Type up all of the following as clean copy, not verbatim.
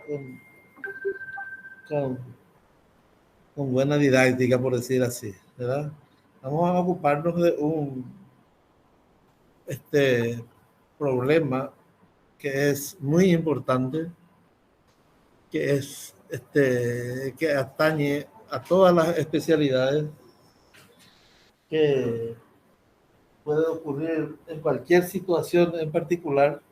con, con, con buena didáctica, por decir así, ¿verdad? Vamos a ocuparnos de un problema que es muy importante, que es que atañe a todas las especialidades, que puede ocurrir en cualquier situación en particular.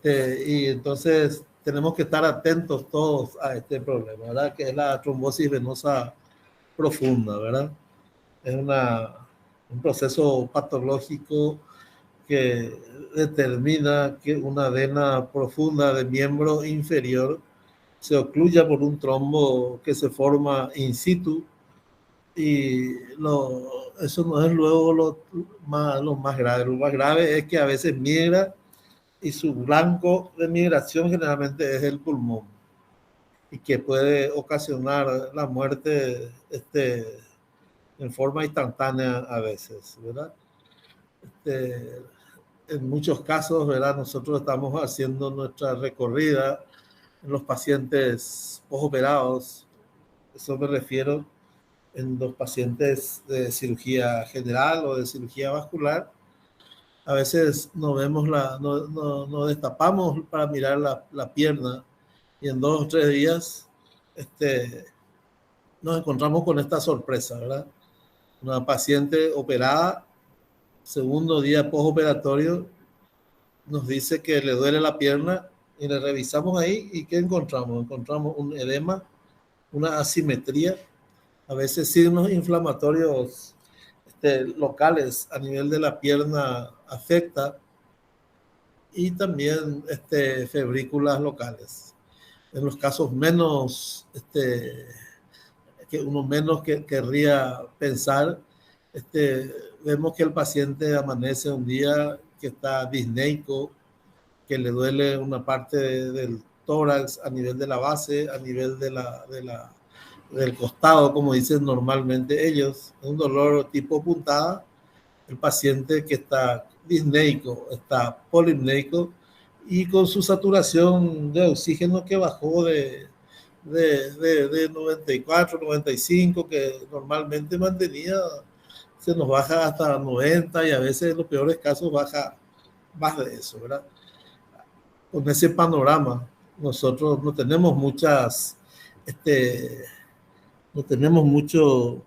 Y entonces tenemos que estar atentos todos a este problema, ¿verdad? Que es la trombosis venosa profunda, ¿verdad? Es un proceso patológico que determina que una vena profunda de miembro inferior se ocluya por un trombo que se forma in situ, y eso no es luego lo más grave. Lo más grave es que a veces migra y su blanco de migración generalmente es el pulmón, y que puede ocasionar la muerte en forma instantánea a veces, ¿verdad? En muchos casos, ¿verdad? Nosotros estamos haciendo nuestra recorrida en los pacientes postoperados. Eso me refiero en los pacientes de cirugía general o de cirugía vascular. A veces no destapamos para mirar la pierna, y en 2 o 3 días nos encontramos con esta sorpresa, ¿verdad? Una paciente operada, segundo día postoperatorio, nos dice que le duele la pierna, y le revisamos ahí, y ¿qué encontramos? Encontramos un edema, una asimetría, a veces signos inflamatorios locales a nivel de la pierna afecta, y también febrículas locales. En los casos menos, que uno menos querría pensar, vemos que el paciente amanece un día que está disneico, que le duele una parte del tórax a nivel de la base, a nivel del costado, como dicen normalmente ellos. Es un dolor tipo puntada. El paciente que está disneico, está polimneico, y con su saturación de oxígeno que bajó de 94, 95, que normalmente mantenía, se nos baja hasta 90, y a veces en los peores casos baja más de eso, ¿verdad? Con ese panorama, nosotros no tenemos no tenemos muchos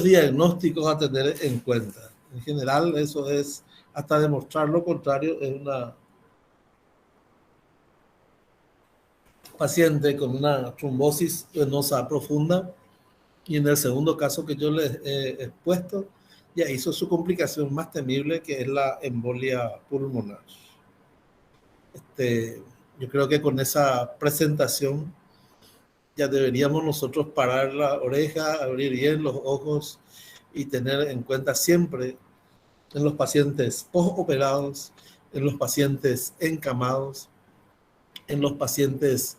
diagnósticos a tener en cuenta. En general, eso es, hasta demostrar lo contrario, es una paciente con una trombosis venosa profunda, y en el segundo caso que yo les he expuesto, ya hizo su complicación más temible, que es la embolia pulmonar. Yo creo que con esa presentación ya deberíamos nosotros parar la oreja, abrir bien los ojos, y tener en cuenta siempre en los pacientes postoperados, en los pacientes encamados, en los pacientes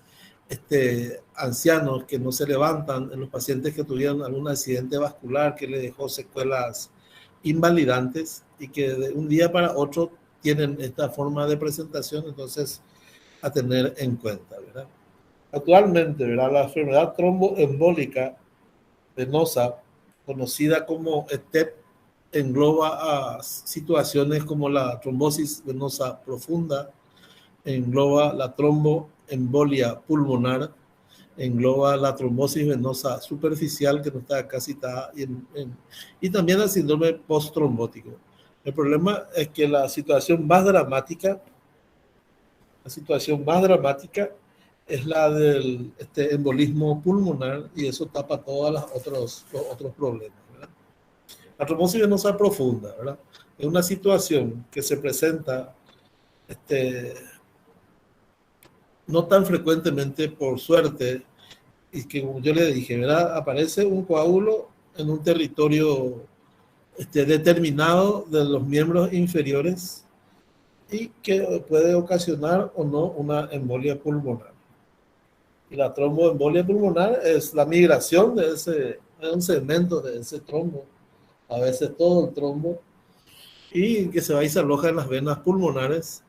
ancianos que no se levantan, en los pacientes que tuvieron algún accidente vascular que le dejó secuelas invalidantes, y que de un día para otro tienen esta forma de presentación. Entonces, a tener en cuenta, ¿verdad? Actualmente, ¿verdad?, la enfermedad tromboembólica venosa, conocida como STEP, engloba a situaciones como la trombosis venosa profunda, engloba la tromboembolia pulmonar, engloba la trombosis venosa superficial, que no está acá citada, y también el síndrome posttrombótico. El problema es que la situación más dramática es la del embolismo pulmonar, y eso tapa todos los otros problemas, ¿verdad? La trombosis venosa profunda, ¿verdad?, es una situación que se presenta no tan frecuentemente, por suerte, y que, como yo le dije, ¿verdad?, aparece un coágulo en un territorio determinado de los miembros inferiores, y que puede ocasionar o no una embolia pulmonar. Y la tromboembolia pulmonar es la migración de un segmento de ese trombo, a veces todo el trombo, y que se va y se aloja en las venas pulmonares,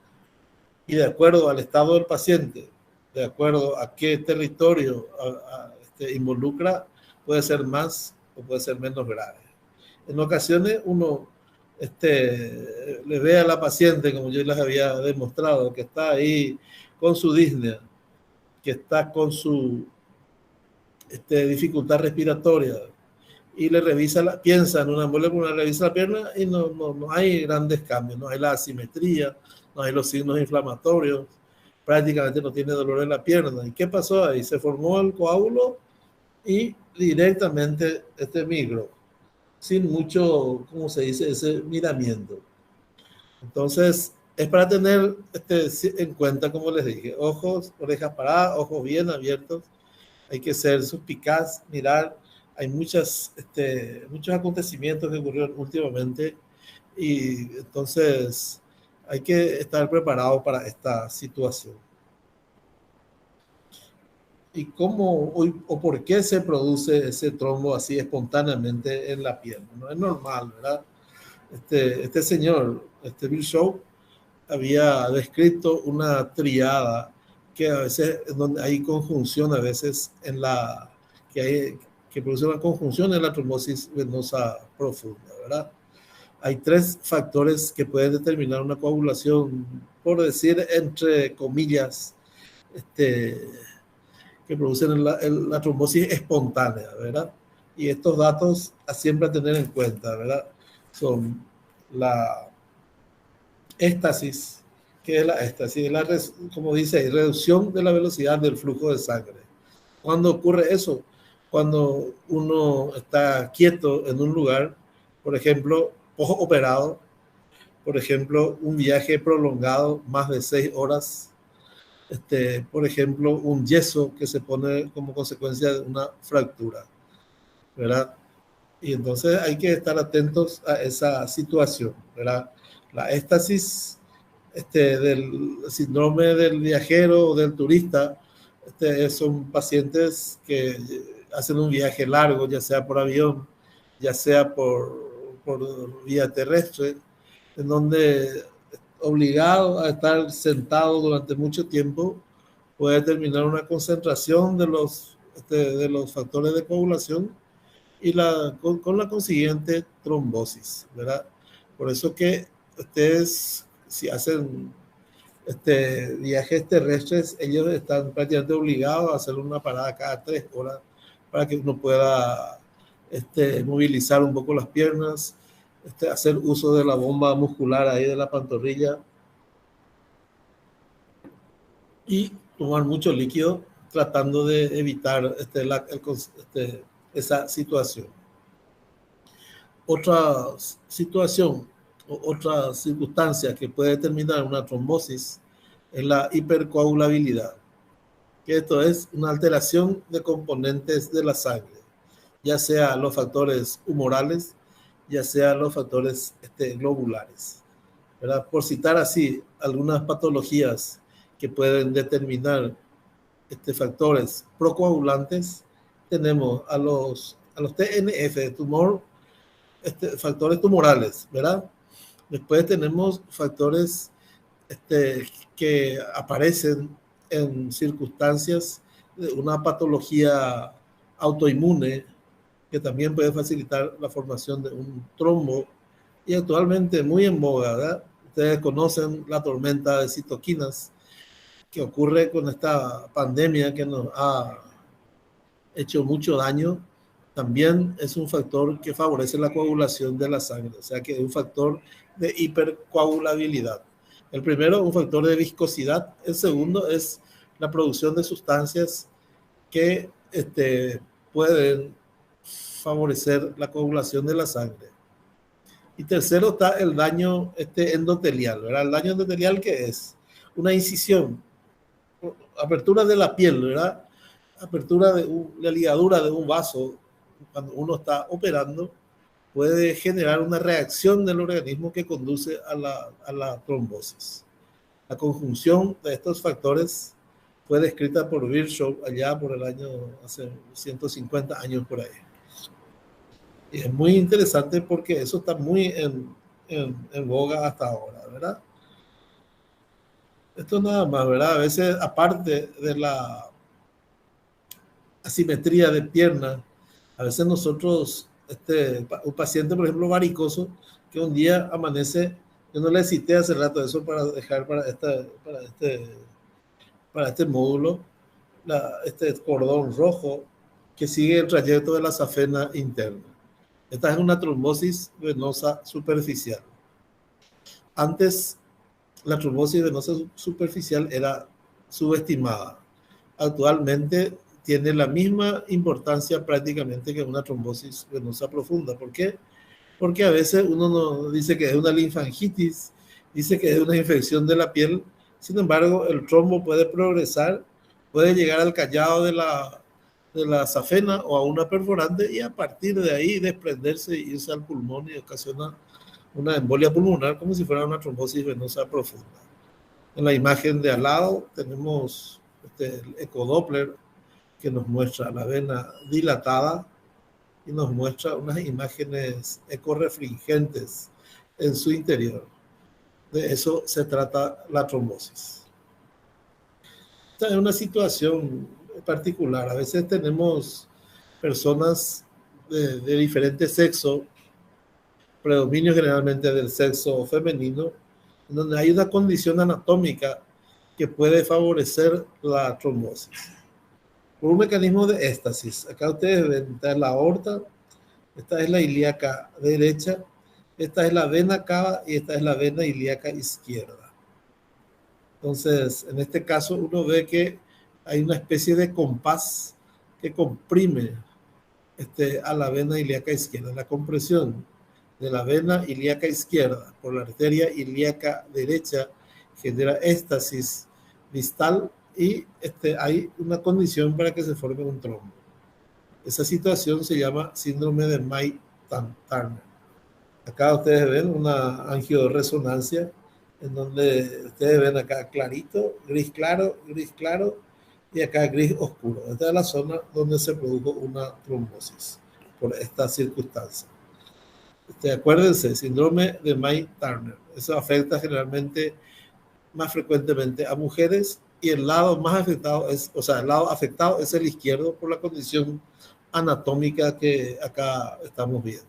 y de acuerdo al estado del paciente, de acuerdo a qué territorio involucra, puede ser más o puede ser menos grave. En ocasiones uno le ve a la paciente, como yo les había demostrado, que está ahí con su disnea, que está con su dificultad respiratoria, y le revisa, piensa en una embolia pulmonar, revisa la pierna y no hay grandes cambios, no hay la asimetría, no hay los signos inflamatorios, prácticamente no tiene dolor en la pierna. ¿Y qué pasó ahí? Se formó el coágulo y directamente migró, sin mucho, ¿cómo se dice?, ese miramiento. Entonces, es para tener en cuenta, como les dije, ojos, orejas paradas, ojos bien abiertos, hay que ser suspicaz, mirar. Hay muchos acontecimientos que ocurrieron últimamente y entonces hay que estar preparado para esta situación. ¿Y cómo o por qué se produce ese trombo así espontáneamente en la piel? No es normal, ¿verdad? Este señor, Bill Shaw, había descrito una triada que a veces, donde hay conjunción, a veces que produce una conjunción en la trombosis venosa profunda, ¿verdad? Hay 3 factores que pueden determinar una coagulación, por decir entre comillas, que producen la trombosis espontánea, ¿verdad? Y estos datos siempre a tener en cuenta, ¿verdad? Son la éstasis. ¿Qué es la éstasis? Como dice, reducción de la velocidad del flujo de sangre. ¿Cuándo ocurre eso? Cuando uno está quieto en un lugar, por ejemplo, operado, por ejemplo, un viaje prolongado, más de 6 horas, por ejemplo, un yeso que se pone como consecuencia de una fractura, ¿verdad? Y entonces hay que estar atentos a esa situación, ¿verdad? La éstasis del síndrome del viajero o del turista, son pacientes que hacen un viaje largo, ya sea por avión, ya sea por vía terrestre, en donde obligado a estar sentado durante mucho tiempo puede terminar una concentración de los factores de coagulación y con la consiguiente trombosis, ¿verdad? Por eso que ustedes, si hacen viajes terrestres, ellos están prácticamente obligados a hacer una parada cada 3 horas para que uno pueda movilizar un poco las piernas, hacer uso de la bomba muscular ahí de la pantorrilla y tomar mucho líquido tratando de evitar esa situación. Otra situación o otra circunstancia que puede determinar una trombosis es la hipercoagulabilidad, que esto es una alteración de componentes de la sangre, ya sea los factores humorales, ya sea los factores globulares, ¿verdad? Por citar así algunas patologías que pueden determinar factores procoagulantes, tenemos a los TNF, factores tumorales, ¿verdad? Después tenemos factores que aparecen en circunstancias de una patología autoinmune que también puede facilitar la formación de un trombo y actualmente muy en boga, ¿verdad? Ustedes conocen la tormenta de citoquinas que ocurre con esta pandemia que nos ha hecho mucho daño. También es un factor que favorece la coagulación de la sangre, o sea que es un factor de hipercoagulabilidad. El primero es un factor de viscosidad, el segundo es la producción de sustancias que pueden favorecer la coagulación de la sangre. Y tercero está el daño endotelial, ¿verdad? El daño endotelial, ¿qué es? Una incisión, apertura de la piel, ¿verdad? Apertura de la ligadura de un vaso, cuando uno está operando, puede generar una reacción del organismo que conduce a la trombosis. La conjunción de estos factores fue descrita por Virchow allá por el año, hace 150 años por ahí. Y es muy interesante porque eso está muy en boga hasta ahora, ¿verdad? Esto nada más, ¿verdad? A veces, aparte de la asimetría de pierna, a veces nosotros, un paciente, por ejemplo, varicoso, que un día amanece, yo no le cité hace rato eso para dejar para este módulo, este cordón rojo que sigue el trayecto de la safena interna. Esta es una trombosis venosa superficial. Antes, la trombosis venosa superficial era subestimada. Actualmente tiene la misma importancia prácticamente que una trombosis venosa profunda. ¿Por qué? Porque a veces uno no dice que es una linfangitis, dice que es una infección de la piel. Sin embargo, el trombo puede progresar, puede llegar al callado de la safena o a una perforante y a partir de ahí desprenderse e irse al pulmón y ocasiona una embolia pulmonar como si fuera una trombosis venosa profunda. En la imagen de al lado tenemos el ecodoppler que nos muestra la vena dilatada y nos muestra unas imágenes ecorrefringentes en su interior. De eso se trata la trombosis. Esta es una situación particular. A veces tenemos personas de diferente sexo, predominio generalmente del sexo femenino, donde hay una condición anatómica que puede favorecer la trombosis. Por un mecanismo de éstasis. Acá ustedes ven, esta es la aorta, esta es la ilíaca derecha, esta es la vena cava y esta es la vena ilíaca izquierda. Entonces, en este caso uno ve que hay una especie de compás que comprime a la vena ilíaca izquierda. La compresión de la vena ilíaca izquierda por la arteria ilíaca derecha genera éstasis distal y hay una condición para que se forme un trombo. Esa situación se llama síndrome de May-Turner. Acá ustedes ven una angioresonancia en donde ustedes ven acá clarito, gris claro, y acá gris oscuro. Esta es la zona donde se produjo una trombosis por esta circunstancia. Acuérdense, síndrome de May-Turner. Eso afecta generalmente, más frecuentemente a mujeres y el lado más afectado es, o sea, el lado afectado es el izquierdo por la condición anatómica que acá estamos viendo.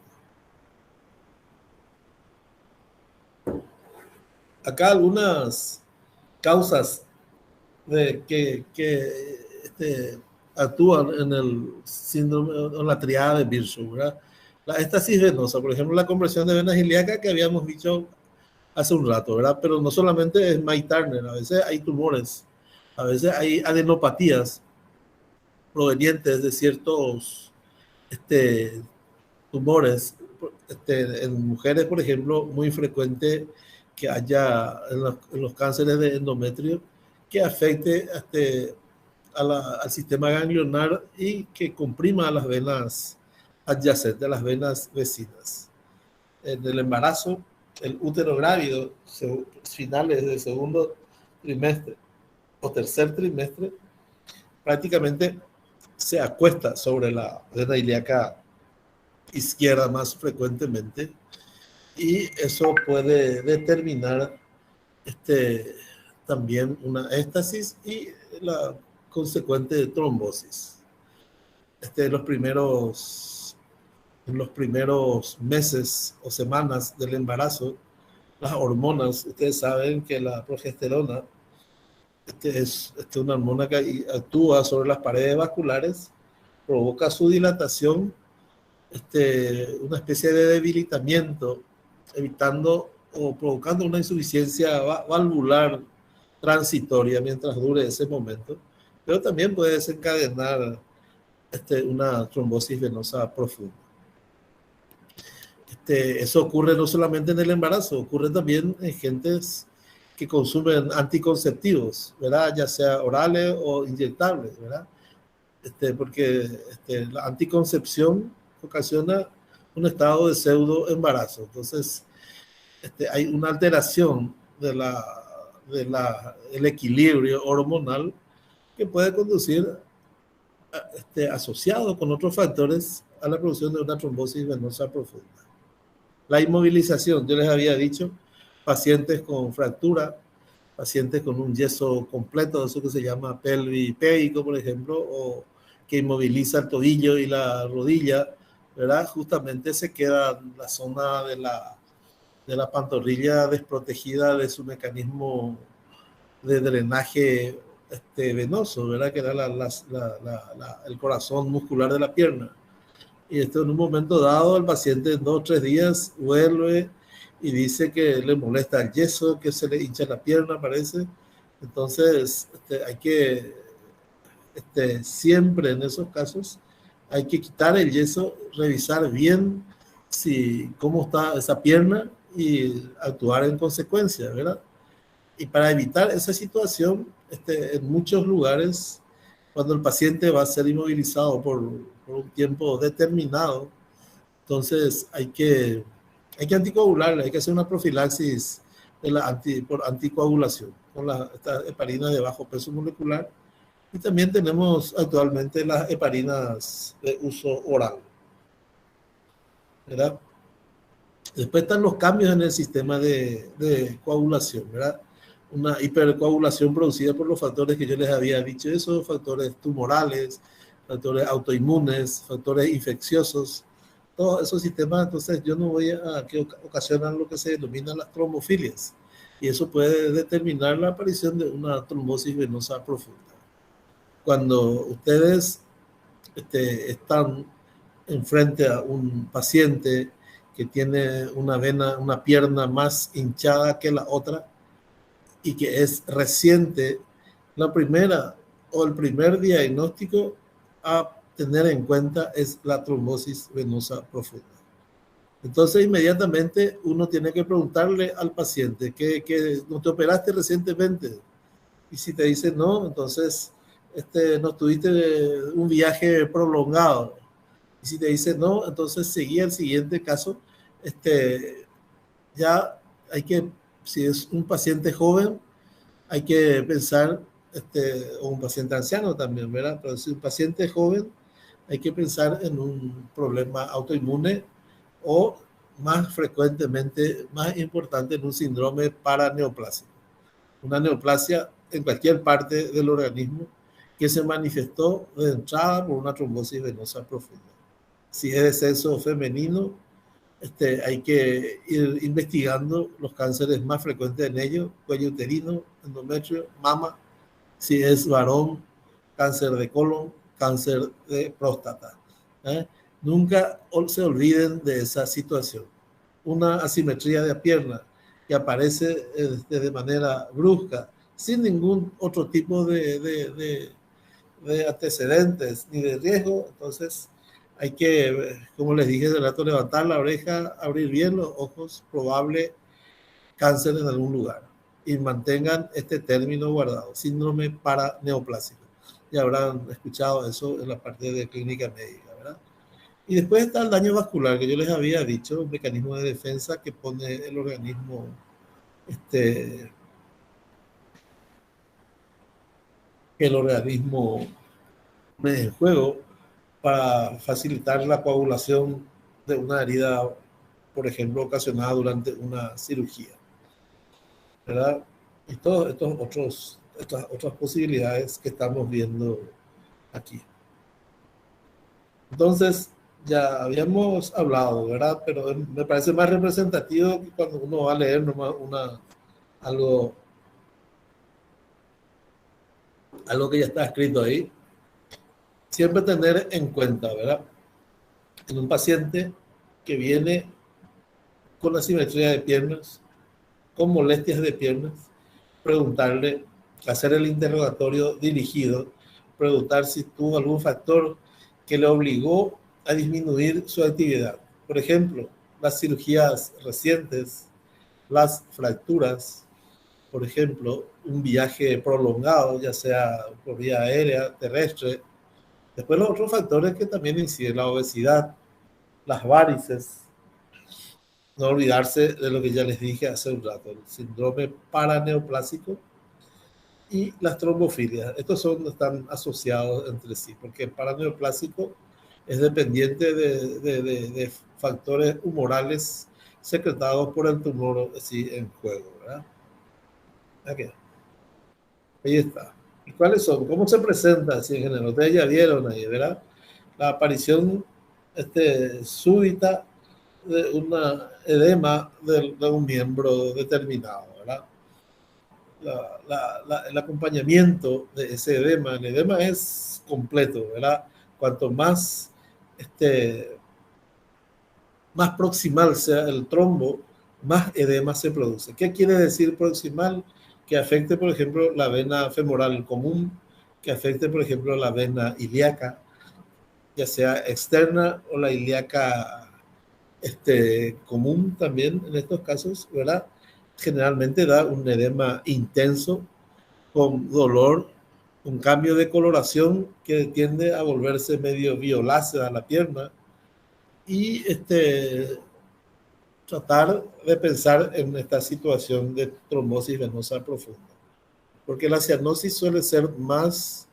Acá algunas causas que actúan en el síndrome, en la triada de Virchow, ¿verdad? La éstasis venosa, por ejemplo, la compresión de venas ilíacas que habíamos dicho hace un rato, ¿verdad? Pero no solamente es May-Turner, a veces hay tumores, a veces hay adenopatías provenientes de ciertos tumores. En mujeres, por ejemplo, muy frecuente que haya en los cánceres de endometrio que afecte al sistema ganglionar y que comprima a las venas adyacentes, a las venas vecinas. En el embarazo, el útero grávido, finales del segundo trimestre o tercer trimestre, prácticamente se acuesta sobre la vena ilíaca izquierda más frecuentemente y eso puede determinar también una éstasis y la consecuente trombosis. En los primeros meses o semanas del embarazo, las hormonas, ustedes saben que la progesterona es una hormona que actúa sobre las paredes vasculares, provoca su dilatación, una especie de debilitamiento, evitando o provocando una insuficiencia valvular transitoria mientras dure ese momento, pero también puede desencadenar una trombosis venosa profunda. Eso ocurre no solamente en el embarazo, ocurre también en gentes que consumen anticonceptivos, ¿verdad? Ya sea orales o inyectables, ¿verdad? Porque la anticoncepción ocasiona un estado de pseudo embarazo. Entonces, hay una alteración el equilibrio hormonal que puede conducir, asociado con otros factores, a la producción de una trombosis venosa profunda. La inmovilización, yo les había dicho, pacientes con fractura, pacientes con un yeso completo, eso que se llama pelvipédico, por ejemplo, o que inmoviliza el tobillo y la rodilla, ¿verdad? Justamente se queda la zona de la pantorrilla desprotegida de su mecanismo de drenaje venoso, ¿verdad? Que era el corazón muscular de la pierna. Y esto en un momento dado, el paciente en 2 o 3 días vuelve y dice que le molesta el yeso, que se le hincha la pierna, parece. Entonces, hay que, siempre en esos casos, hay que quitar el yeso, revisar bien cómo está esa pierna y actuar en consecuencia, ¿verdad? Y para evitar esa situación, en muchos lugares, cuando el paciente va a ser inmovilizado por un tiempo determinado, entonces hay que anticoagularle, hay que hacer una profilaxis por anticoagulación con esta heparina de bajo peso molecular. Y también tenemos actualmente las heparinas de uso oral, ¿verdad? Después están los cambios en el sistema de coagulación, ¿verdad? Una hipercoagulación producida por los factores que yo les había dicho, esos factores tumorales, factores autoinmunes, factores infecciosos, todos esos sistemas. Entonces yo no voy a que ocasionan lo que se denomina las trombofilias, y eso puede determinar la aparición de una trombosis venosa profunda. Cuando ustedes están enfrente a un paciente que tiene una pierna más hinchada que la otra y que es reciente, la primera o el primer diagnóstico a tener en cuenta es la trombosis venosa profunda. Entonces, inmediatamente uno tiene que preguntarle al paciente que no te operaste recientemente, y si te dice no, entonces no tuviste un viaje prolongado. Y si te dice no, entonces seguía el siguiente caso. Ya hay que, si es un paciente joven, hay que pensar, o un paciente anciano también, ¿verdad? Pero si es un paciente joven, hay que pensar en un problema autoinmune o más frecuentemente, más importante, en un síndrome paraneoplásico. Una neoplasia en cualquier parte del organismo que se manifestó de entrada por una trombosis venosa profunda. Si es de sexo femenino, hay que ir investigando los cánceres más frecuentes en ellos: cuello uterino, endometrio, mama. Si es varón, cáncer de colon, cáncer de próstata. Nunca se olviden de esa situación. Una asimetría de la pierna que aparece de manera brusca, sin ningún otro tipo de antecedentes ni de riesgo, entonces hay que, como les dije de rato, levantar la oreja, abrir bien los ojos, probable cáncer en algún lugar, y mantengan este término guardado: síndrome paraneoplásico. Ya habrán escuchado eso en la parte de clínica médica, ¿verdad? Y después está el daño vascular, que yo les había dicho, un mecanismo de defensa que pone el organismo en juego para facilitar la coagulación de una herida, por ejemplo, ocasionada durante una cirugía, ¿verdad? Y todas estas otras posibilidades que estamos viendo aquí. Entonces, ya habíamos hablado, ¿verdad? Pero me parece más representativo que cuando uno va a leer nomás algo que ya está escrito ahí. Siempre tener en cuenta, ¿verdad? En un paciente que viene con asimetría de piernas, con molestias de piernas, preguntarle, hacer el interrogatorio dirigido, preguntar si tuvo algún factor que le obligó a disminuir su actividad. Por ejemplo, las cirugías recientes, las fracturas, por ejemplo, un viaje prolongado, ya sea por vía aérea, terrestre. Después los otros factores que también inciden: la obesidad, las varices. No olvidarse de lo que ya les dije hace un rato: el síndrome paraneoplásico y las trombofilias. Estos están asociados entre sí, porque el paraneoplásico es dependiente de factores humorales secretados por el tumor así en juego, ¿verdad? Okay. Ahí está. ¿Y cuáles son? ¿Cómo se presenta así en general? Ustedes ya vieron ahí, ¿verdad? La aparición súbita de una edema de un miembro determinado, ¿verdad? El acompañamiento de ese edema, el edema es completo, ¿verdad? Cuanto más, más proximal sea el trombo, más edema se produce. ¿Qué quiere decir proximal? Que afecte, por ejemplo, la vena femoral común, que afecte, por ejemplo, la vena ilíaca, ya sea externa o la ilíaca común también en estos casos, ¿verdad? Generalmente da un edema intenso con dolor, un cambio de coloración que tiende a volverse medio violácea a la pierna y tratar de pensar en esta situación de trombosis venosa profunda, porque la cianosis suele ser más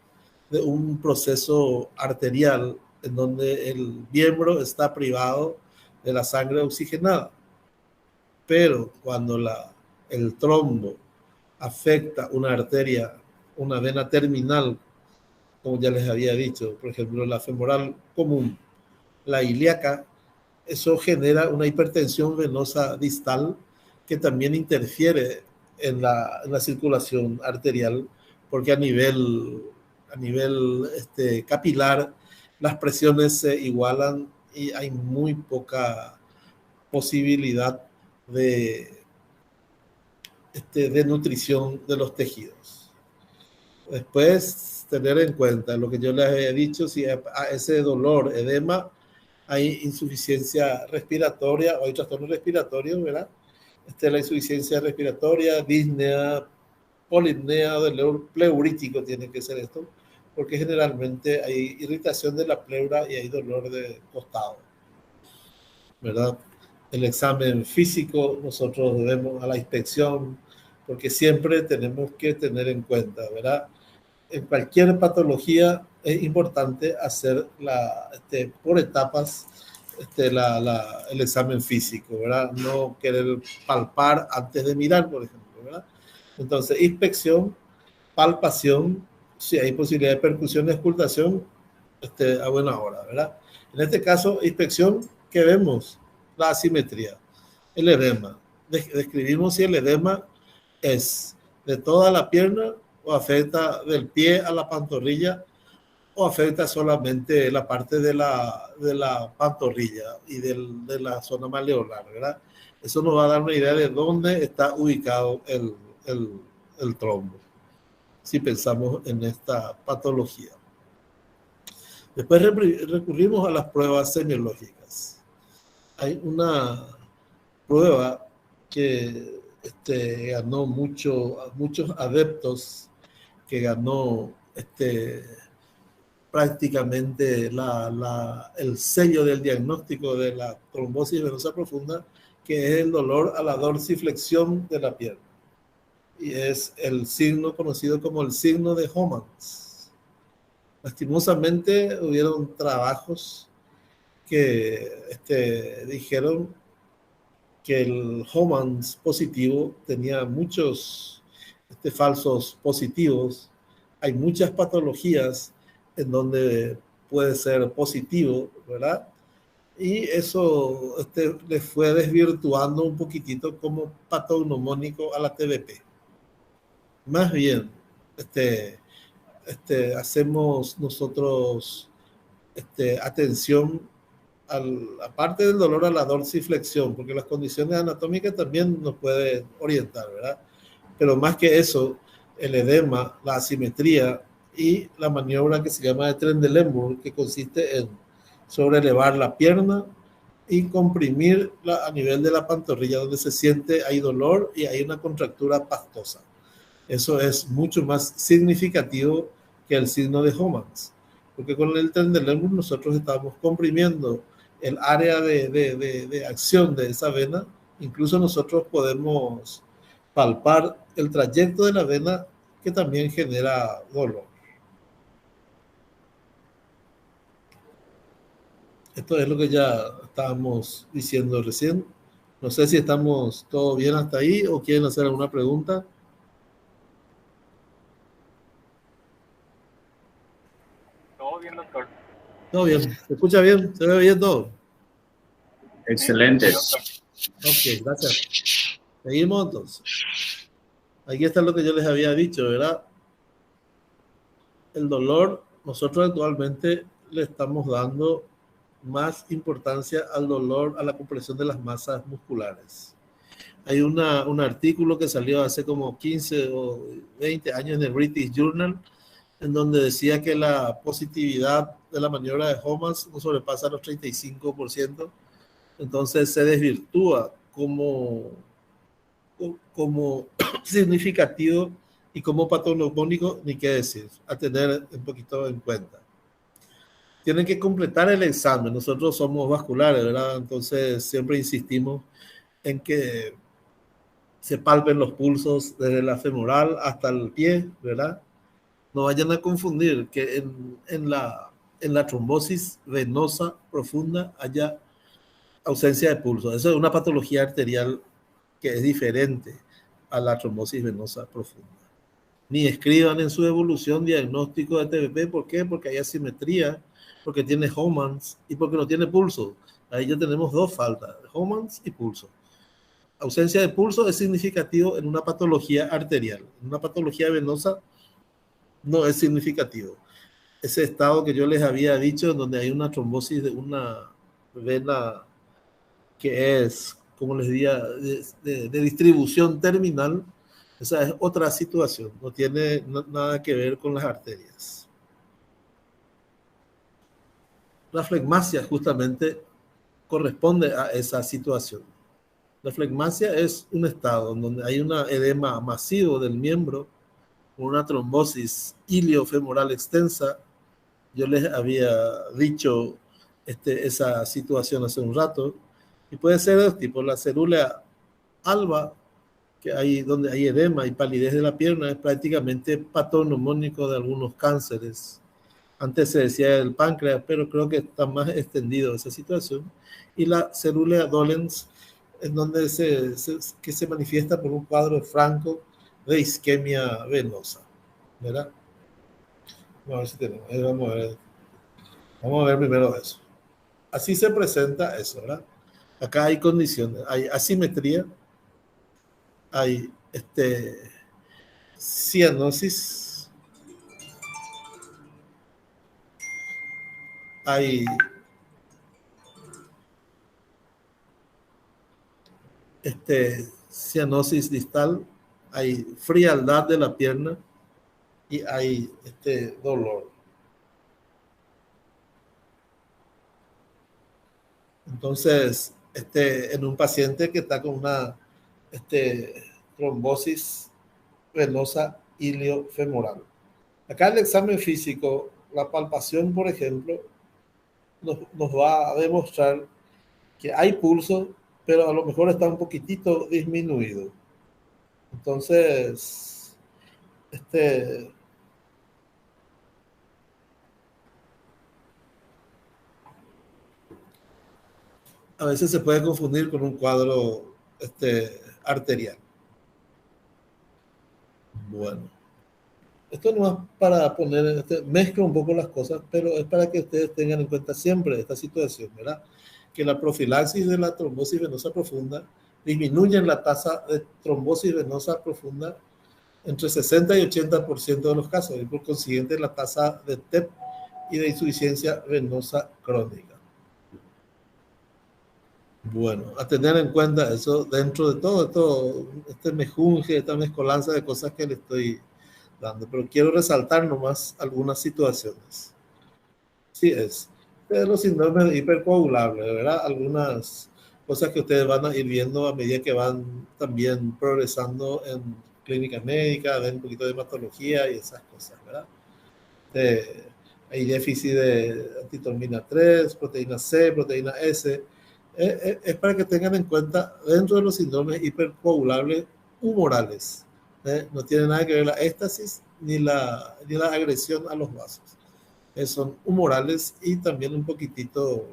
de un proceso arterial en donde el miembro está privado de la sangre oxigenada, pero cuando el trombo afecta una arteria, una vena terminal, como ya les había dicho, por ejemplo, la femoral común, la ilíaca, eso genera una hipertensión venosa distal que también interfiere en la circulación arterial, porque a nivel capilar las presiones se igualan y hay muy poca posibilidad de, de nutrición de los tejidos. Después, tener en cuenta lo que yo les había dicho, si a ese dolor, edema, hay insuficiencia respiratoria o hay trastornos respiratorios, ¿verdad? La insuficiencia respiratoria, disnea, polipnea, dolor pleurítico tiene que ser esto, porque generalmente hay irritación de la pleura y hay dolor de costado, ¿verdad? El examen físico, nosotros debemos a la inspección, porque siempre tenemos que tener en cuenta, ¿verdad? En cualquier patología es importante hacer por etapas el examen físico, ¿verdad? No querer palpar antes de mirar, por ejemplo, ¿verdad? Entonces, inspección, palpación, si hay posibilidad de percusión, escultación, a buena hora, ¿verdad? En este caso, inspección, ¿qué vemos? La asimetría, el edema. Describimos si el edema es de toda la pierna o afecta del pie a la pantorrilla o afecta solamente la parte de la pantorrilla y de la zona maleolar, ¿verdad? Eso nos va a dar una idea de dónde está ubicado el trombo, si pensamos en esta patología. Después recurrimos a las pruebas semiológicas. Hay una prueba que ganó muchos adeptos, que ganó prácticamente el sello del diagnóstico de la trombosis venosa profunda, que es el dolor a la dorsiflexión de la pierna. Y es el signo conocido como el signo de Homans. Lastimosamente hubieron trabajos que dijeron que el Homans positivo tenía muchos falsos positivos. Hay muchas patologías en donde puede ser positivo, ¿verdad? Y eso le fue desvirtuando un poquitito como patognomónico a la TBP. Más bien, hacemos nosotros atención aparte del dolor a la dorsiflexión, porque las condiciones anatómicas también nos pueden orientar, ¿verdad? Pero más que eso, el edema, la asimetría y la maniobra que se llama de Trendelenburg, que consiste en sobrelevar la pierna y comprimirla a nivel de la pantorrilla, donde se siente, hay dolor y hay una contractura pastosa. Eso es mucho más significativo que el signo de Homans, porque con el Trendelenburg nosotros estamos comprimiendo el área de acción de esa vena. Incluso nosotros podemos palpar el trayecto de la vena, que también genera dolor. Esto es lo que ya estábamos diciendo recién. No sé si estamos todo bien hasta ahí o quieren hacer alguna pregunta. Todo bien, doctor. Todo bien, ¿se escucha bien? ¿Se ve bien todo? Excelente. Sí, Ok, gracias. Seguimos entonces. Aquí está lo que yo les había dicho, ¿verdad? El dolor, nosotros actualmente le estamos dando más importancia al dolor, a la compresión de las masas musculares. Hay un artículo que salió hace como 15 o 20 años en el British Journal, en donde decía que la positividad de la maniobra de Homas no sobrepasa los 35%, entonces se desvirtúa como significativo y como patológico, ni qué decir, a tener un poquito en cuenta. Tienen que completar el examen, nosotros somos vasculares, ¿verdad? Entonces siempre insistimos en que se palpen los pulsos desde la femoral hasta el pie, ¿verdad? No vayan a confundir que en la trombosis venosa profunda haya ausencia de pulso. Eso es una patología arterial que es diferente a la trombosis venosa profunda. Ni escriban en su evolución diagnóstico de TBP. ¿Por qué? Porque hay asimetría, porque tiene Homans y porque no tiene pulso. Ahí ya tenemos dos faltas, Homans y pulso. Ausencia de pulso es significativo en una patología arterial. En una patología venosa no es significativo. Ese estado que yo les había dicho, donde hay una trombosis de una vena que es, como les diría, de distribución terminal, esa es otra situación, no tiene nada que ver con las arterias. La flegmasia justamente corresponde a esa situación. La flegmasia es un estado donde hay un edema masivo del miembro, una trombosis iliofemoral extensa. Yo les había dicho esa situación hace un rato, y puede ser de dos tipos. La célula alba, que hay, donde hay edema y palidez de la pierna, es prácticamente patognomónico de algunos cánceres. Antes se decía del páncreas, pero creo que está más extendido esa situación. Y la célula dolens, en donde que se manifiesta por un cuadro franco de isquemia venosa, ¿verdad? Vamos a ver si tenemos. Vamos a ver primero eso. Así se presenta eso, ¿verdad? Acá hay condiciones, hay asimetría, hay cianosis, hay cianosis distal, hay frialdad de la pierna y hay dolor. Entonces, en un paciente que está con una trombosis venosa iliofemoral. Acá el examen físico, la palpación, por ejemplo, nos va a demostrar que hay pulso, pero a lo mejor está un poquitito disminuido. Entonces, a veces se puede confundir con un cuadro arterial. Bueno, esto no es para poner, mezcla un poco las cosas, pero es para que ustedes tengan en cuenta siempre esta situación, ¿verdad? Que la profilaxis de la trombosis venosa profunda disminuye la tasa de trombosis venosa profunda entre 60 y 80% de los casos, y por consiguiente la tasa de TEP y de insuficiencia venosa crónica. Bueno, a tener en cuenta eso dentro de todo esto, mejunje, esta mezcolanza de cosas que le estoy dando, pero quiero resaltar nomás algunas situaciones. Sí es. Los síndromes hipercoagulables, ¿verdad? Algunas cosas que ustedes van a ir viendo a medida que van también progresando en clínica médica, ven un poquito de hematología y esas cosas, ¿verdad? Hay déficit de antitormina 3, proteína C, proteína S. Es para que tengan en cuenta dentro de los síndromes hipercoagulables humorales. No tiene nada que ver la éstasis ni la agresión a los vasos. Son humorales y también un poquitito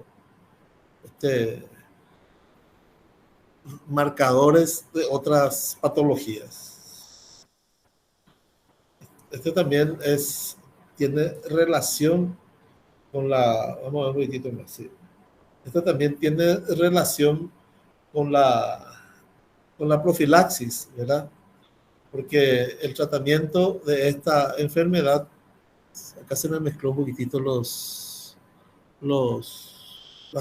marcadores de otras patologías. Este también tiene relación con vamos a ver un poquitito más, sí. Este también tiene relación con la profilaxis, ¿verdad? Porque el tratamiento de esta enfermedad, acá se me mezcló un poquitito las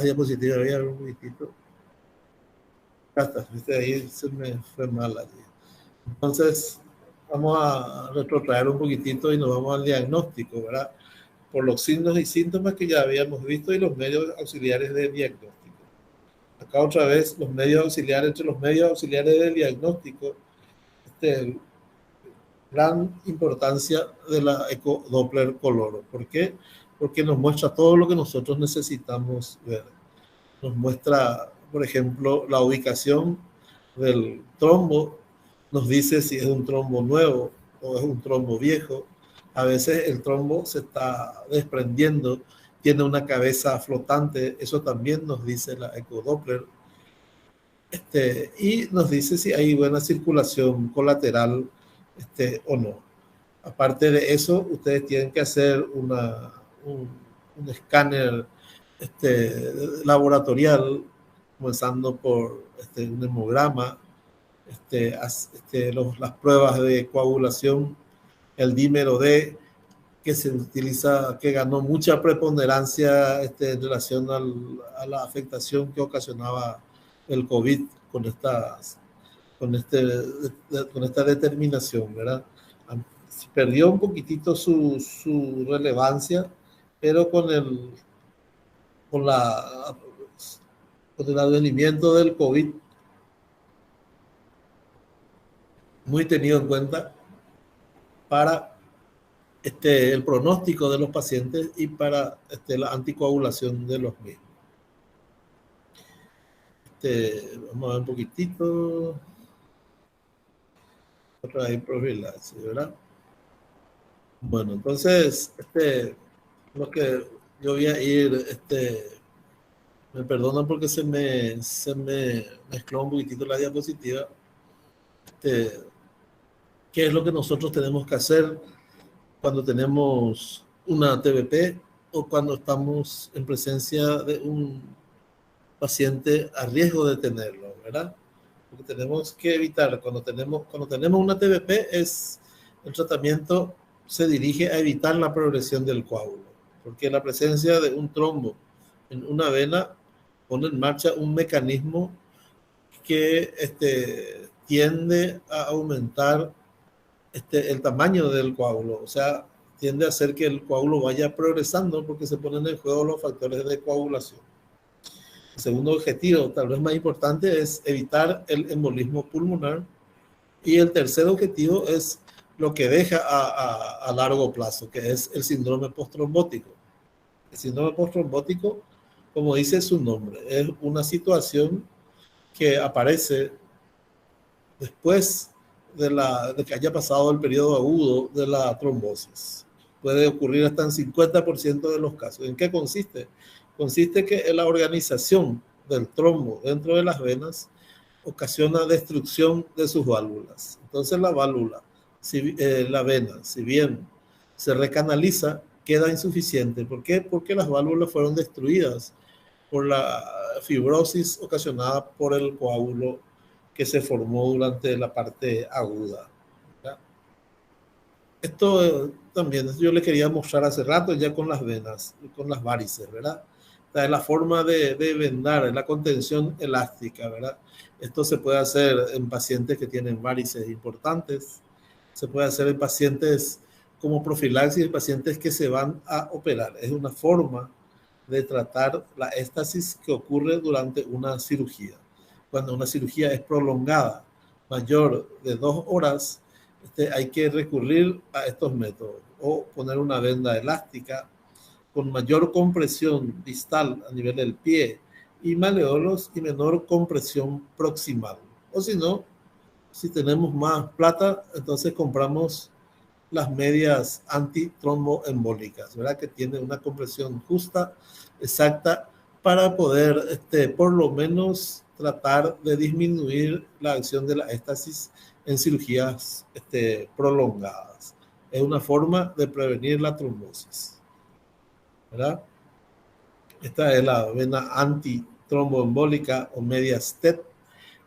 diapositivas, voy a ver un poquitito. Hasta, ahí se me fue mal allí. Entonces, vamos a retrotraer un poquitito y nos vamos al diagnóstico, ¿verdad? Por los signos y síntomas que ya habíamos visto y los medios auxiliares de diagnóstico. Acá otra vez, entre los medios auxiliares del diagnóstico, gran importancia de la ecodoppler color. ¿Por qué? Porque nos muestra todo lo que nosotros necesitamos ver. Nos muestra, por ejemplo, la ubicación del trombo, nos dice si es un trombo nuevo o es un trombo viejo. A veces el trombo se está desprendiendo, tiene una cabeza flotante, eso también nos dice la ecodoppler. Y nos dice si hay buena circulación colateral o no. Aparte de eso, ustedes tienen que hacer un escáner laboratorial, comenzando por un hemograma, las pruebas de coagulación, el dímero D, que se utiliza, que ganó mucha preponderancia en relación a la afectación que ocasionaba el COVID con esta determinación, ¿verdad? Perdió un poquitito su relevancia, pero con el advenimiento del COVID, muy tenido en cuenta para el pronóstico de los pacientes y para la anticoagulación de los mismos. Vamos a ver un poquitito. Otra vez profilaxis, ¿verdad? Bueno, entonces, lo que yo voy a ir, me perdonan porque se me mezcló un poquitito la diapositiva. ¿Qué es lo que nosotros tenemos que hacer cuando tenemos una TBP o cuando estamos en presencia de un paciente a riesgo de tenerlo, ¿verdad? Lo que tenemos que evitar cuando tenemos una TBP es el tratamiento se dirige a evitar la progresión del coágulo, porque la presencia de un trombo en una vena pone en marcha un mecanismo que tiende a aumentar el tamaño del coágulo, o sea, tiende a hacer que el coágulo vaya progresando porque se ponen en juego los factores de coagulación. El segundo objetivo, tal vez más importante, es evitar el embolismo pulmonar. Y el tercer objetivo es lo que deja a largo plazo, que es el síndrome postrombótico. El síndrome postrombótico, como dice su nombre, es una situación que aparece después de que haya pasado el periodo agudo de la trombosis. Puede ocurrir hasta en 50% de los casos. ¿En qué consiste? Consiste que la organización del trombo dentro de las venas ocasiona destrucción de sus válvulas. Entonces la válvula, la vena, si bien se recanaliza, queda insuficiente. ¿Por qué? Porque las válvulas fueron destruidas por la fibrosis ocasionada por el coágulo que se formó durante la parte aguda. ¿Ya? Esto también yo le quería mostrar hace rato ya con las venas, con las varices, ¿verdad? Es la forma de vendar, la contención elástica, ¿verdad? Esto se puede hacer en pacientes que tienen varices importantes, se puede hacer en pacientes como profilaxis, en pacientes que se van a operar. Es una forma de tratar la éstasis que ocurre durante una cirugía. Cuando una cirugía es prolongada, mayor de 2 horas, hay que recurrir a estos métodos o poner una venda elástica con mayor compresión distal a nivel del pie y maleolos y menor compresión proximal. O si no, si tenemos más plata, entonces compramos las medias antitromboembólicas, ¿verdad? Que tiene una compresión justa, exacta, para poder por lo menos tratar de disminuir la acción de la éstasis en cirugías prolongadas. Es una forma de prevenir la trombosis, ¿verdad? Esta es la vena antitromboembólica o Mediastet.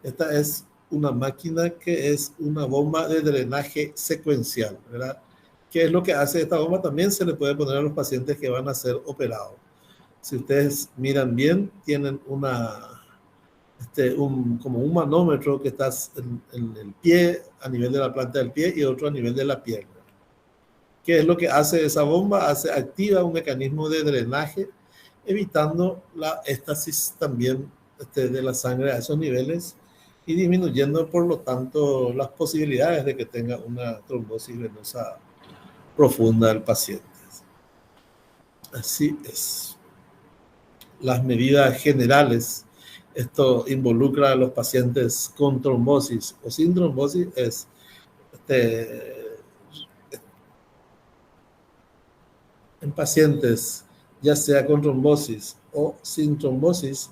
Esta es una máquina que es una bomba de drenaje secuencial, ¿verdad? ¿Qué es lo que hace esta bomba? También se le puede poner a los pacientes que van a ser operados. Si ustedes miran bien, tienen como un manómetro que está en el pie, a nivel de la planta del pie, y otro a nivel de la pierna. ¿Qué es lo que hace esa bomba? Activa un mecanismo de drenaje, evitando la éstasis también de la sangre a esos niveles y disminuyendo, por lo tanto, las posibilidades de que tenga una trombosis venosa profunda el paciente. Así es. Las medidas generales, esto involucra a los pacientes con trombosis o sin trombosis, es en pacientes ya sea con trombosis o sin trombosis,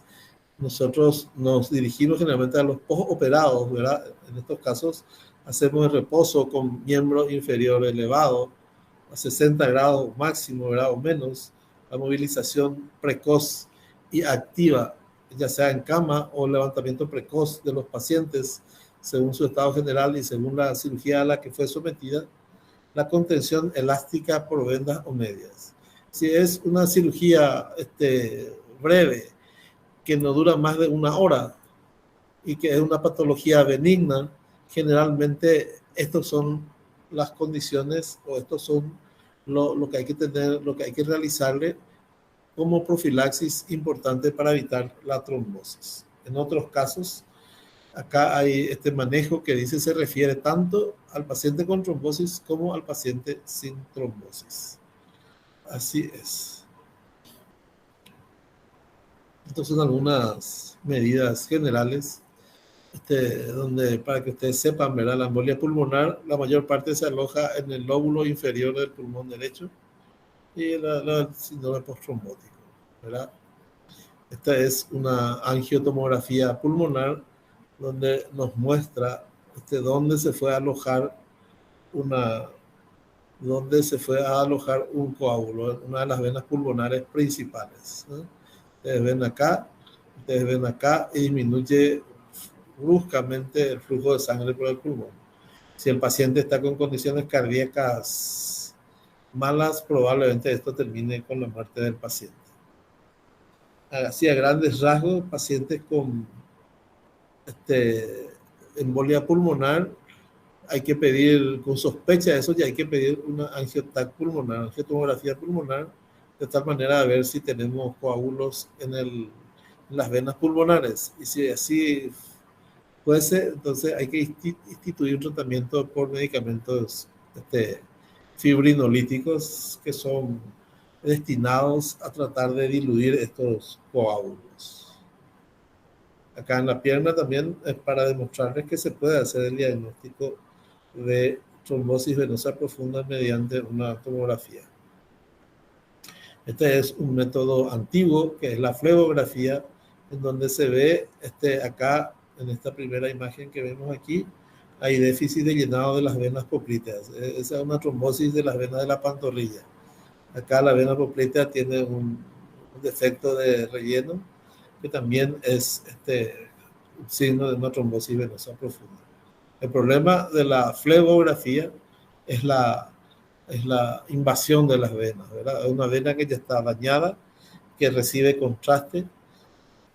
nosotros nos dirigimos generalmente a los postoperados, ¿verdad? En estos casos hacemos el reposo con miembro inferior elevado a 60 grados máximo, ¿verdad? O menos, la movilización precoz y activa, ya sea en cama o levantamiento precoz de los pacientes, según su estado general y según la cirugía a la que fue sometida, la contención elástica por vendas o medias. Si es una cirugía breve, que no dura más de una hora y que es una patología benigna, generalmente estos son las condiciones o estos son lo que hay que tener, lo que hay que realizarle como profilaxis importante para evitar la trombosis. En otros casos, acá hay este manejo que dice se refiere tanto al paciente con trombosis como al paciente sin trombosis. Así es. Estas son algunas medidas generales donde, para que ustedes sepan, ¿verdad? La embolia pulmonar, la mayor parte se aloja en el lóbulo inferior del pulmón derecho y el síndrome posttrombótico, ¿verdad? Esta es una angiotomografía pulmonar donde nos muestra dónde se fue a alojar un coágulo, una de las venas pulmonares principales, ¿no? Ustedes ven acá y disminuye bruscamente el flujo de sangre por el pulmón. Si el paciente está con condiciones cardíacas malas, probablemente esto termine con la muerte del paciente. Así, a grandes rasgos, pacientes con embolia pulmonar, hay que pedir, con sospecha de eso, ya hay que pedir una angiotac pulmonar, angiotomografía pulmonar, de tal manera de ver si tenemos coágulos en las venas pulmonares. Y si así fuese, entonces hay que instituir un tratamiento por medicamentos fibrinolíticos que son destinados a tratar de diluir estos coágulos. Acá en la pierna también es para demostrarles que se puede hacer el diagnóstico de trombosis venosa profunda mediante una tomografía. Este es un método antiguo que es la flebografía, en donde se ve acá en esta primera imagen que vemos aquí, hay déficit de llenado de las venas popliteas. Esa es una trombosis de las venas de la pantorrilla. Acá la vena poplitea tiene un defecto de relleno que también es un signo de una trombosis venosa profunda. El problema de la flebografía es la invasión de las venas, ¿verdad? Es una vena que ya está dañada, que recibe contraste,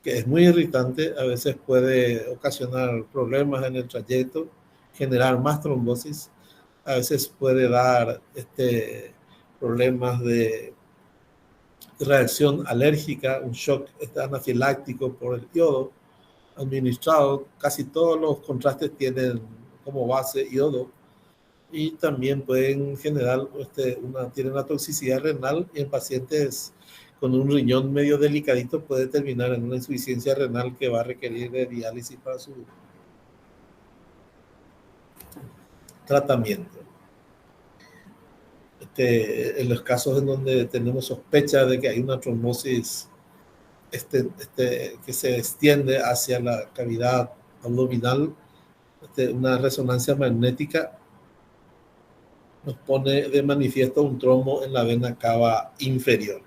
que es muy irritante, a veces puede ocasionar problemas en el trayecto, generar más trombosis, a veces puede dar problemas de reacción alérgica, un shock anafiláctico por el yodo administrado. Casi todos los contrastes tienen como base yodo y también pueden generar tienen una toxicidad renal, y en pacientes con un riñón medio delicadito puede terminar en una insuficiencia renal que va a requerir de diálisis para su tratamiento. En los casos en donde tenemos sospecha de que hay una trombosis que se extiende hacia la cavidad abdominal, una resonancia magnética nos pone de manifiesto un trombo en la vena cava inferior.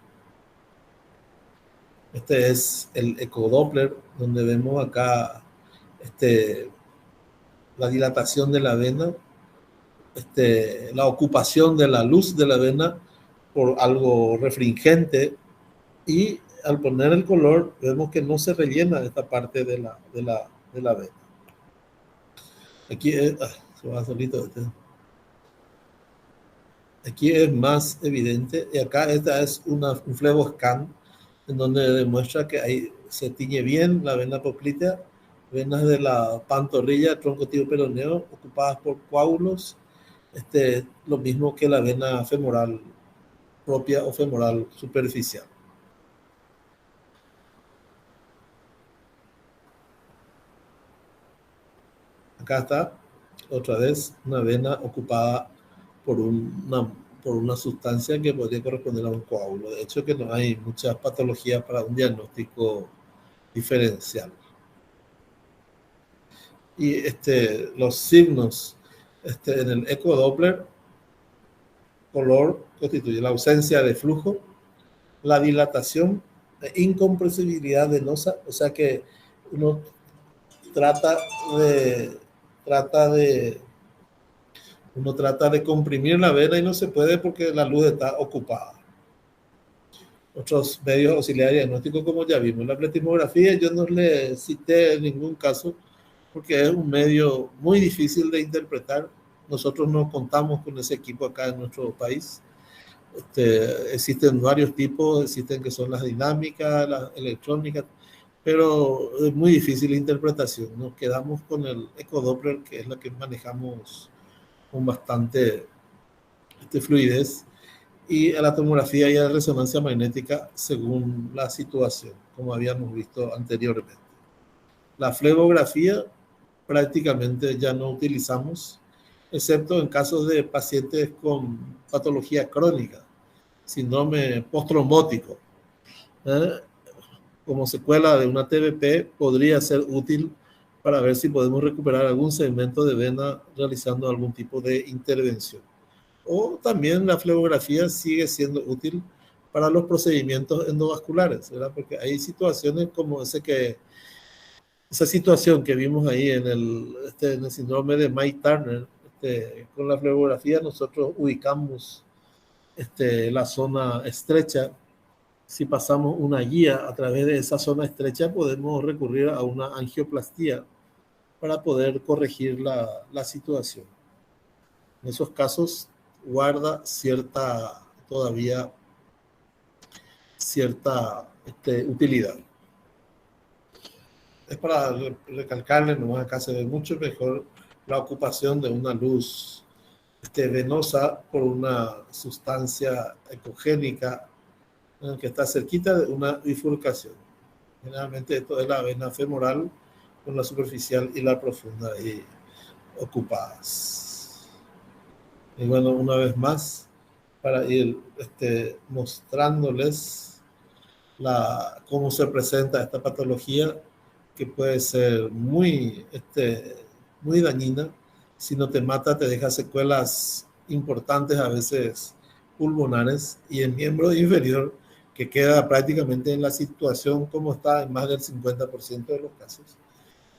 Este es el ecodoppler, donde vemos acá la dilatación de la vena, la ocupación de la luz de la vena por algo refringente, y al poner el color vemos que no se rellena esta parte de la vena. Aquí es, se va solito. Aquí es más evidente, y acá esta es un fleboscan en donde demuestra que ahí se tiñe bien la vena poplitea, venas de la pantorrilla, tronco tibio peroneo, ocupadas por coágulos, lo mismo que la vena femoral propia o femoral superficial. Acá está otra vez una vena ocupada por una sustancia que podría corresponder a un coágulo. De hecho, que no hay muchas patologías para un diagnóstico diferencial. Y los signos en el ecodoppler: color constituye la ausencia de flujo, la dilatación e incompresibilidad venosa, o sea que uno trata de comprimir la vena y no se puede porque la luz está ocupada. Otros medios auxiliares diagnósticos, como ya vimos, la pletismografía yo no le cité en ningún caso porque es un medio muy difícil de interpretar. Nosotros no contamos con ese equipo acá en nuestro país. Existen varios tipos, existen que son las dinámicas, las electrónicas, pero es muy difícil la interpretación. Nos quedamos con el ecodoppler, que es la que manejamos con bastante fluidez, y a la tomografía y a la resonancia magnética según la situación, como habíamos visto anteriormente. La flebografía prácticamente ya no utilizamos, excepto en casos de pacientes con patología crónica, síndrome postrombótico. Como secuela de una TBP podría ser útil para ver si podemos recuperar algún segmento de vena realizando algún tipo de intervención. O también la flebografía sigue siendo útil para los procedimientos endovasculares, ¿verdad? Porque hay situaciones como esa situación que vimos ahí en el síndrome de Mike Turner. Con la flebografía nosotros ubicamos la zona estrecha. Si pasamos una guía a través de esa zona estrecha, podemos recurrir a una angioplastía para poder corregir la situación. En esos casos guarda todavía cierta utilidad. Es para recalcarle, nomás acá se ve mucho mejor la ocupación de una luz venosa por una sustancia ecogénica que está cerquita de una bifurcación. Generalmente esto es la vena femoral con la superficial y la profunda ahí ocupadas. Y bueno, una vez más, para ir mostrándoles cómo se presenta esta patología, que puede ser muy dañina. Si no te mata, te deja secuelas importantes, a veces pulmonares, y el miembro inferior, que queda prácticamente en la situación como está en más del 50% de los casos,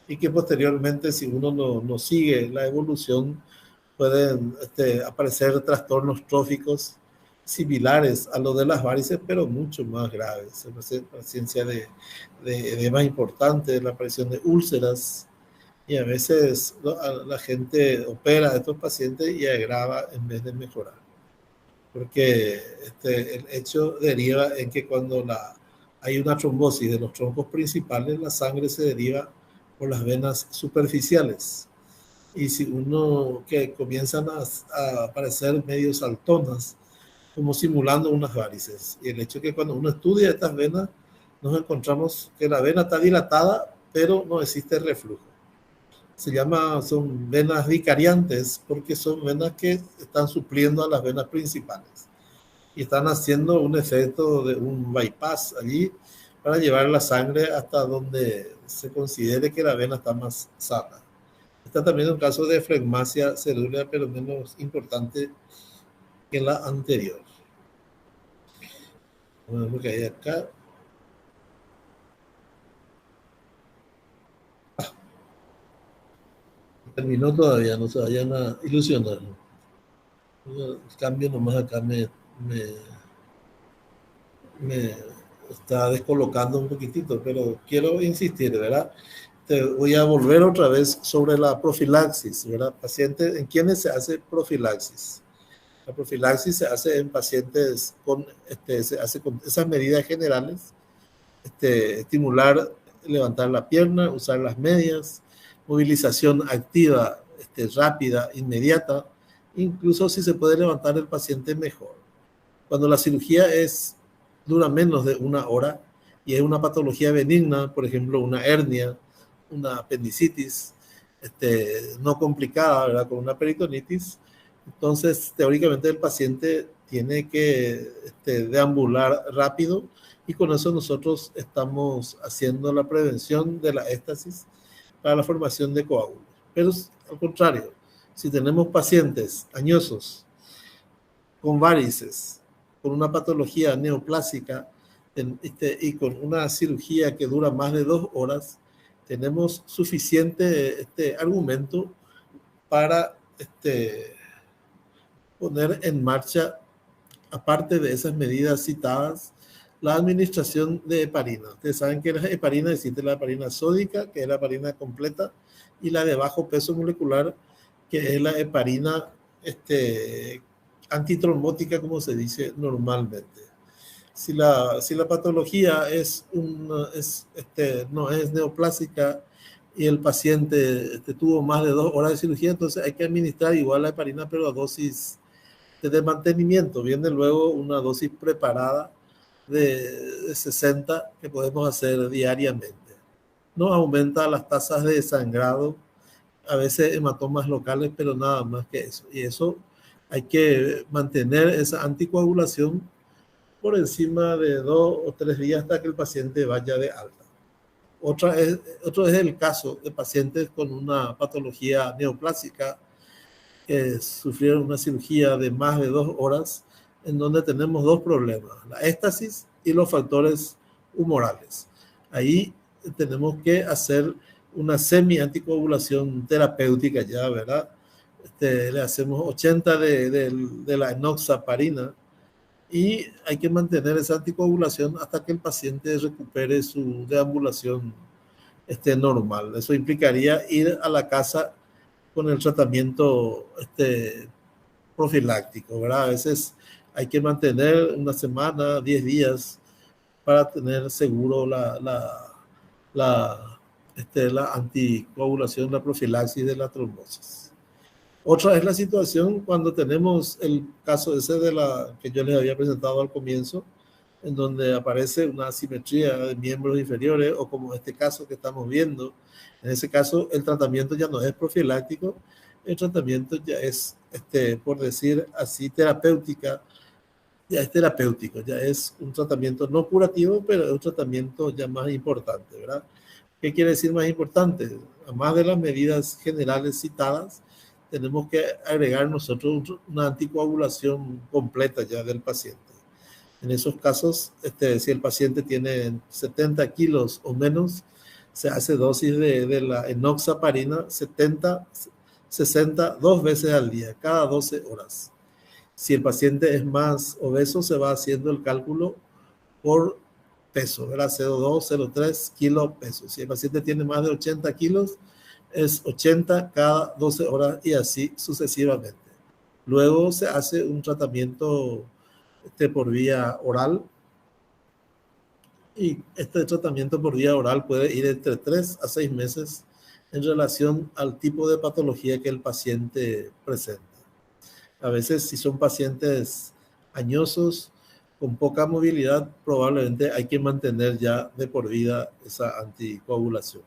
y que posteriormente, si uno no sigue la evolución, pueden aparecer trastornos tróficos similares a los de las varices, pero mucho más graves. Presencia de edema importante, la aparición de úlceras, y a veces la gente opera a estos pacientes y agrava en vez de mejorar, porque el hecho deriva en que cuando hay una trombosis de los troncos principales, la sangre se deriva por las venas superficiales, y si que comienzan a aparecer medio saltonas, como simulando unas varices. Y el hecho que cuando uno estudia estas venas, nos encontramos que la vena está dilatada, pero no existe reflujo. Son venas vicariantes, porque son venas que están supliendo a las venas principales y están haciendo un efecto de un bypass allí, para llevar la sangre hasta donde se considere que la vena está más sana. Está también un caso de flegmasia cerúlea, pero menos importante que la anterior. Bueno, lo que hay acá. Terminó todavía, no se vayan a ilusionar. El cambio nomás acá me está descolocando un poquitito, pero quiero insistir, ¿verdad? Te voy a volver otra vez sobre la profilaxis, ¿verdad? Pacientes, ¿en quiénes se hace profilaxis? La profilaxis se hace en pacientes se hace con esas medidas generales, estimular, levantar la pierna, usar las medias, movilización activa, rápida, inmediata, incluso si se puede levantar el paciente mejor. Cuando la cirugía dura menos de una hora y es una patología benigna, por ejemplo, una hernia, una apendicitis, no complicada, ¿verdad? Con una peritonitis, entonces teóricamente el paciente tiene que deambular rápido y con eso nosotros estamos haciendo la prevención de la éstasis para la formación de coágulos. Pero al contrario, si tenemos pacientes añosos con varices, con una patología neoplásica y con una cirugía que dura más de 2 horas, tenemos suficiente argumento para poner en marcha, aparte de esas medidas citadas, la administración de heparina. Ustedes saben que la heparina existe la heparina sódica, que es la heparina completa, y la de bajo peso molecular, que es la heparina antitrombótica, como se dice normalmente. Si la patología no es neoplásica y el paciente tuvo más de 2 horas de cirugía, entonces hay que administrar igual la heparina, pero a dosis de mantenimiento. Viene luego una dosis preparada de 60 que podemos hacer diariamente. No aumenta las tasas de sangrado, a veces hematomas locales, pero nada más que eso. Y eso hay que mantener esa anticoagulación por encima de 2 o 3 días hasta que el paciente vaya de alta. Otro es el caso de pacientes con una patología neoplásica que sufrieron una cirugía de más de 2 horas, en donde tenemos 2 problemas, la éstasis y los factores humorales. Ahí tenemos que hacer una semi-anticoagulación terapéutica ya, ¿verdad? Le hacemos 80 de la enoxaparina y hay que mantener esa anticoagulación hasta que el paciente recupere su deambulación normal. Eso implicaría ir a la casa con el tratamiento profiláctico, ¿verdad? A veces hay que mantener una semana, 10 días para tener seguro la anticoagulación, la profilaxis de la trombosis. Otra es la situación cuando tenemos el caso ese que yo les había presentado al comienzo, en donde aparece una asimetría de miembros inferiores, o como este caso que estamos viendo. En ese caso, el tratamiento ya no es profiláctico, el tratamiento ya es, por decir así, terapéutico, ya es un tratamiento no curativo, pero es un tratamiento ya más importante, ¿verdad? ¿Qué quiere decir más importante? Además de las medidas generales citadas, tenemos que agregar nosotros una anticoagulación completa ya del paciente. En esos casos, si el paciente tiene 70 kilos o menos, se hace dosis de la enoxaparina 70, 60, 2 veces al día, cada 12 horas. Si el paciente es más obeso, se va haciendo el cálculo por peso, ¿verdad? 0,2, 0,3 kilos peso. Si el paciente tiene más de 80 kilos, es 80 cada 12 horas y así sucesivamente. Luego se hace un tratamiento por vía oral, y este tratamiento por vía oral puede ir entre 3 a 6 meses en relación al tipo de patología que el paciente presenta. A veces, si son pacientes añosos con poca movilidad, probablemente hay que mantener ya de por vida esa anticoagulación.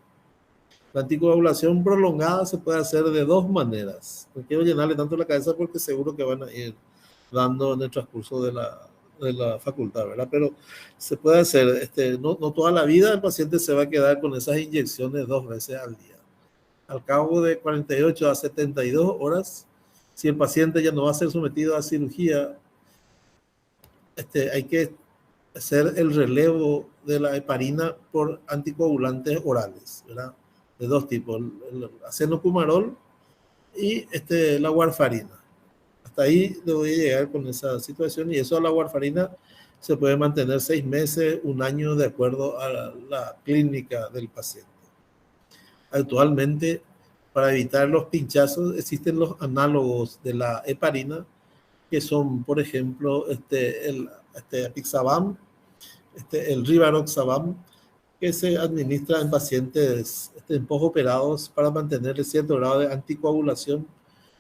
La anticoagulación prolongada se puede hacer de 2 maneras. No quiero llenarle tanto la cabeza porque seguro que van a ir dando en el transcurso de de la facultad, ¿verdad? Pero se puede hacer, no toda la vida el paciente se va a quedar con esas inyecciones 2 veces al día. Al cabo de 48 a 72 horas, si el paciente ya no va a ser sometido a cirugía, hay que hacer el relevo de la heparina por anticoagulantes orales, ¿verdad? De 2 tipos, el acenocumarol y la warfarina. Hasta ahí le voy a llegar con esa situación, y eso, la warfarina se puede mantener 6 meses, 1 año, de acuerdo a la clínica del paciente. Actualmente, para evitar los pinchazos, existen los análogos de la heparina, que son, por ejemplo, el apixaban, el rivaroxaban, que se administra en pacientes posoperados para mantener cierto grado de anticoagulación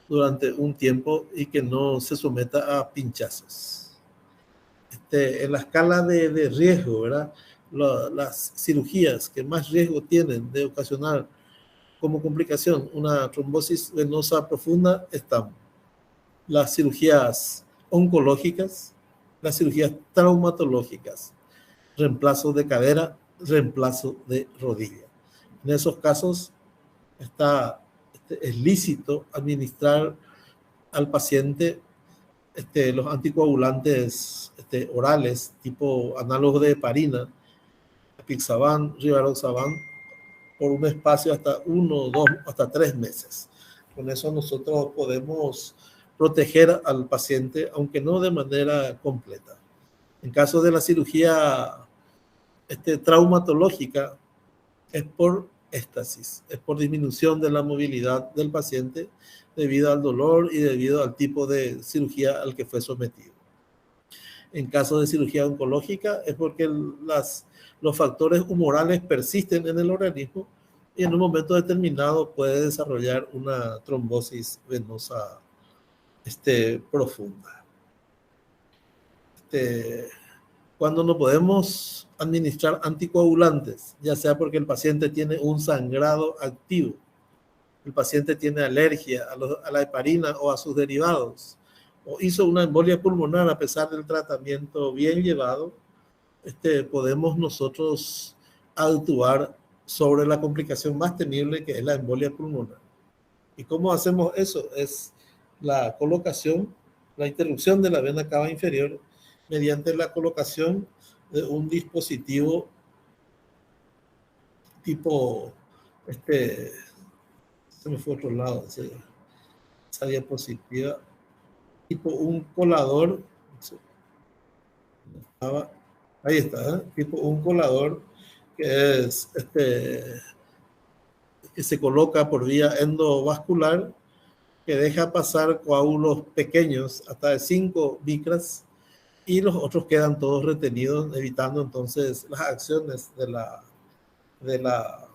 durante un tiempo y que no se someta a pinchazos. En la escala de riesgo, ¿verdad? Las cirugías que más riesgo tienen de ocasionar como complicación una trombosis venosa profunda están las cirugías oncológicas, las cirugías traumatológicas, reemplazo de cadera, reemplazo de rodilla. En esos casos es lícito administrar al paciente los anticoagulantes orales, tipo análogos de heparina, apixaban, rivaroxaban, por un espacio hasta 1, 2, hasta 3 meses. Con eso nosotros podemos proteger al paciente, aunque no de manera completa. En caso de la cirugía traumatológica, es por éstasis, es por disminución de la movilidad del paciente debido al dolor y debido al tipo de cirugía al que fue sometido. En caso de cirugía oncológica, es porque los factores humorales persisten en el organismo y en un momento determinado puede desarrollar una trombosis venosa profunda. Cuando no podemos administrar anticoagulantes, ya sea porque el paciente tiene un sangrado activo, el paciente tiene alergia a la heparina o a sus derivados, o hizo una embolia pulmonar a pesar del tratamiento bien llevado, podemos nosotros actuar sobre la complicación más temible, que es la embolia pulmonar. ¿Y cómo hacemos eso? Es la colocación, la interrupción de la vena cava inferior mediante la colocación de un dispositivo tipo, se me fue a otro lado, esa diapositiva, tipo un colador, ahí está, tipo un colador que es que se coloca por vía endovascular, que deja pasar coágulos pequeños hasta de 5 micras, y los otros quedan todos retenidos, evitando entonces las acciones de la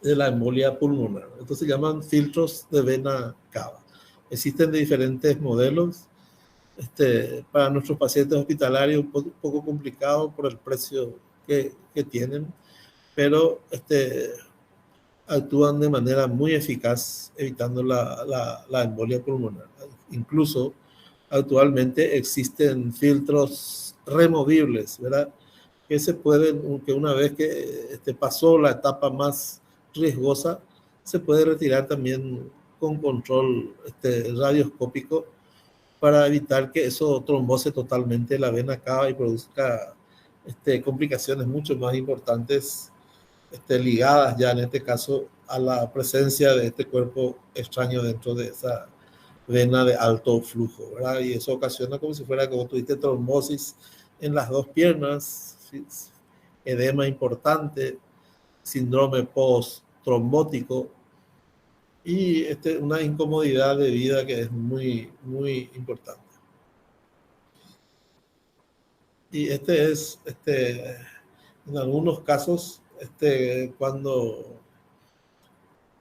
embolia pulmonar. Estos se llaman filtros de vena cava. Existen de diferentes modelos. Para nuestros pacientes hospitalarios un poco complicado por el precio que tienen, pero actúan de manera muy eficaz evitando la embolia pulmonar. Incluso actualmente existen filtros removibles, ¿verdad? Que se pueden, que una vez que pasó la etapa más riesgosa, se puede retirar también con control radioscópico para evitar que eso trombose totalmente la vena cava y produzca complicaciones mucho más importantes, ligadas ya en este caso a la presencia de este cuerpo extraño dentro de esa vena de alto flujo, ¿verdad? Y eso ocasiona como si fuera que vos tuviste trombosis en las 2 piernas, edema importante, síndrome post-trombótico y una incomodidad de vida que es muy, muy importante. Y es, en algunos casos, cuando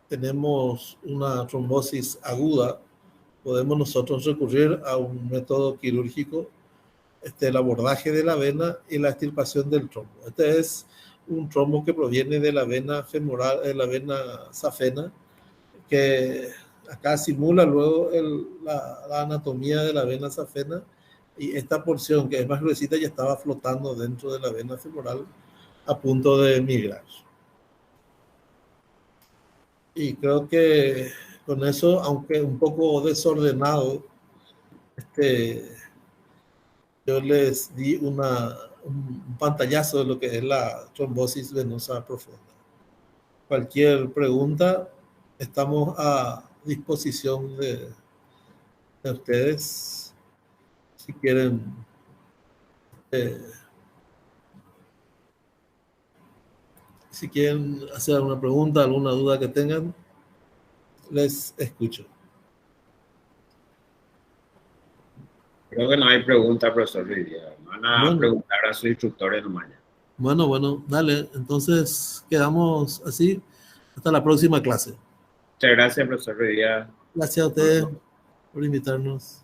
tenemos una trombosis aguda, podemos nosotros recurrir a un método quirúrgico, el abordaje de la vena y la extirpación del trombo. Este es un trombo que proviene de la vena femoral, de la vena safena, que acá simula luego la anatomía de la vena safena, y esta porción que es más gruesita ya estaba flotando dentro de la vena femoral a punto de migrar. Y creo que con eso, aunque un poco desordenado, yo les di un pantallazo de lo que es la trombosis venosa profunda. Cualquier pregunta, estamos a disposición de ustedes. Si quieren hacer alguna pregunta, alguna duda que tengan, les escucho. Creo que no hay pregunta, profesor Lidia. Van a preguntar a su instructor en mañana. Bueno, dale. Entonces quedamos así. Hasta la próxima clase. Muchas gracias, profesor Lidia. Gracias a ustedes por invitarnos.